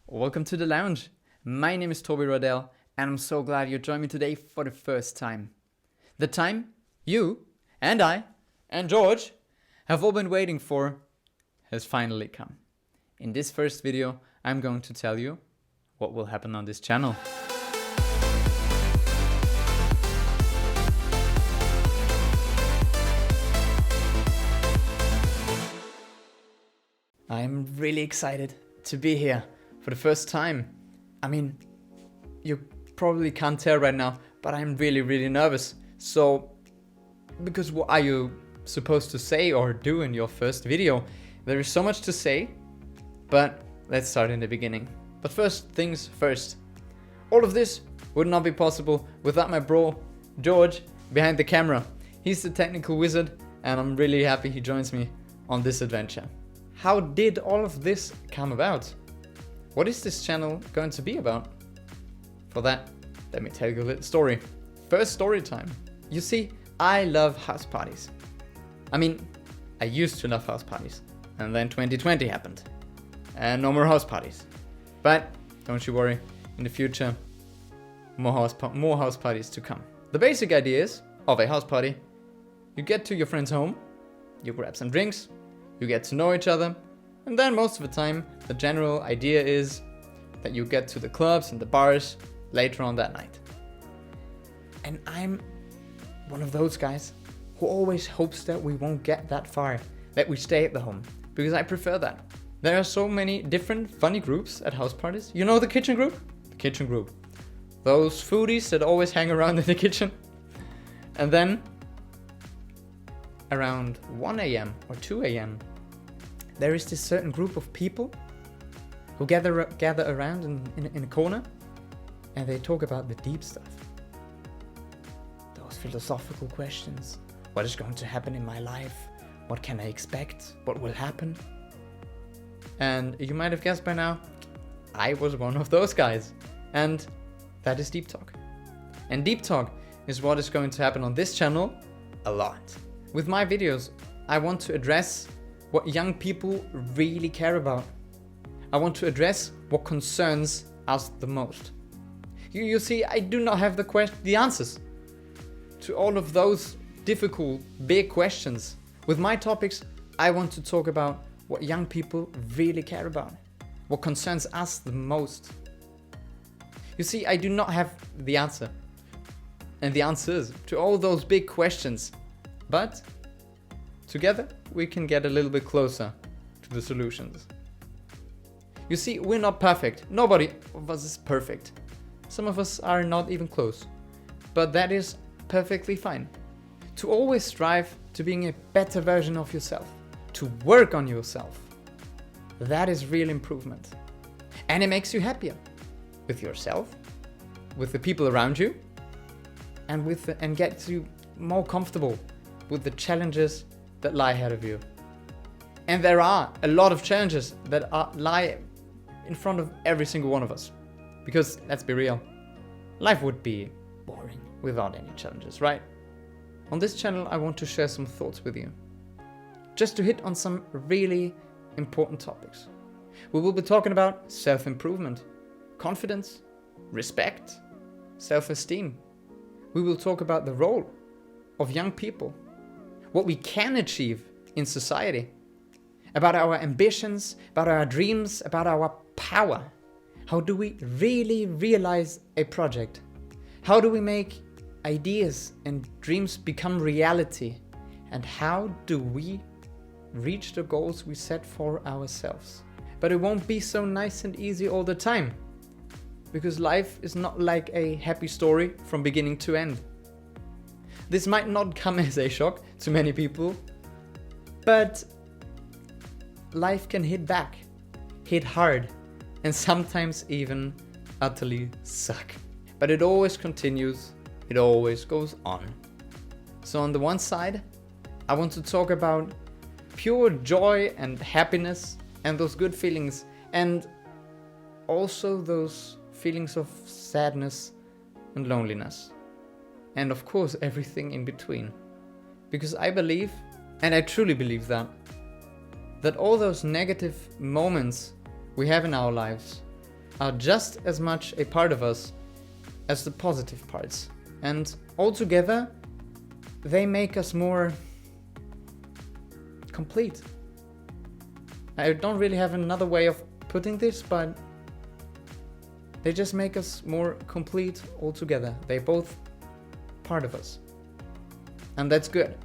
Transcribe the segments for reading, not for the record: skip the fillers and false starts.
Welcome to the lounge. My name is Toby Roydell, and I'm so glad you joined me today for the first time. The time you and I and George have all been waiting for has finally come. In this first video, I'm going to tell you what will happen on this channel. I'm really excited to be here for the first time. I mean, you probably can't tell right now, but I'm really nervous. So, because what are you supposed to say or do in your first video? There is so much to say, but let's start in the beginning. But first things first. All of this would not be possible without my bro, George, behind the camera. He's the technical wizard, and I'm really happy he joins me on this adventure. How did all of this come about? What is this channel going to be about? For that, let me tell you a little story. First story time. You see, I love house parties. I mean, I used to love house parties. And then 2020 happened. And no more house parties. But don't you worry, in the future, more house parties to come. The basic idea is, of a house party, you get to your friend's home, you grab some drinks, you get to know each other, and then most of the time, the general idea is that you get to the clubs and the bars later on that night. And I'm one of those guys who always hopes that we won't get that far, that we stay at the home, because I prefer that. There are so many different funny groups at house parties. You know the kitchen group? The kitchen group. Those foodies that always hang around in the kitchen. And then around 1 a.m. or 2 a.m. there is this certain group of people who gather around in a corner, and they talk about the deep stuff. Those philosophical questions. What is going to happen in my life? What can I expect? What will happen? And you might have guessed by now, I was one of those guys. And that is Deep Talk. And Deep Talk is what is going to happen on this channel a lot. With my videos, I want to address what young people really care about. I want to address what concerns us the most. You see, I do not have the answers to all of those difficult, big questions. With my topics, I want to talk about what young people really care about, what concerns us the most. You see, I do not have the answer and the answers to all those big questions. But together we can get a little bit closer to the solutions. You see, we're not perfect. Nobody of us is perfect. Some of us are not even close. But that is perfectly fine. To always strive to being a better version of yourself. To work on yourself. That is real improvement. And it makes you happier. With yourself. With the people around you. And gets you more comfortable with the challenges that lie ahead of you. And there are a lot of challenges that lie in front of every single one of us. Because, let's be real, life would be boring without any challenges, right? On this channel, I want to share some thoughts with you. Just to hit on some really important topics. We will be talking about self-improvement, confidence, respect, self-esteem. We will talk about the role of young people, what we can achieve in society, about our ambitions, about our dreams, about our power. How do we really realize a project? How do we make ideas and dreams become reality? And how do we reach the goals we set for ourselves? But it won't be so nice and easy all the time, because life is not like a happy story from beginning to end. This might not come as a shock to many people, but life can hit back, hit hard, and sometimes even utterly suck. But it always continues, it always goes on. So on the one side, I want to talk about pure joy and happiness and those good feelings, and also those feelings of sadness and loneliness. And of course, everything in between. Because I believe, and I truly believe that all those negative moments we have in our lives are just as much a part of us as the positive parts. And altogether, they make us more complete. I don't really have another way of putting this, but they just make us more complete altogether. They're both part of us. And that's good.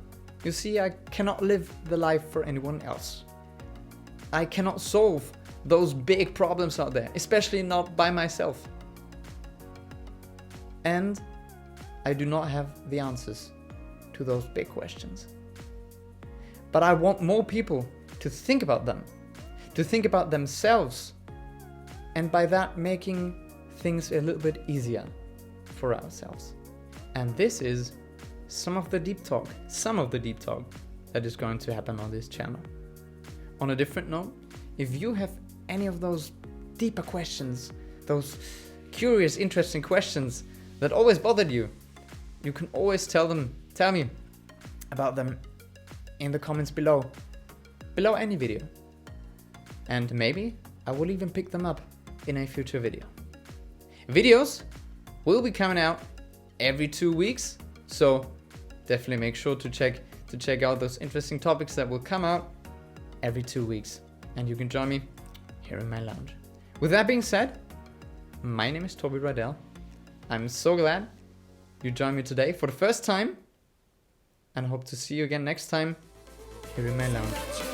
You see, I cannot live the life for anyone else. I cannot solve those big problems out there, especially not by myself. And I do not have the answers to those big questions. But I want more people to think about them, to think about themselves, and by that making things a little bit easier for ourselves. And this is some of the deep talk that is going to happen on this channel. On a different note, if you have any of those deeper questions, those curious, interesting questions that always bothered you, you can always tell me about them in the comments below any video. And maybe I will even pick them up in a future video. Videos will be coming out every 2 weeks, so definitely make sure to check out those interesting topics that will come out every 2 weeks. And you can join me here in my lounge. With that being said, my name is Toby Roydell. I'm so glad you joined me today for the first time, and I hope to see you again next time here in my lounge.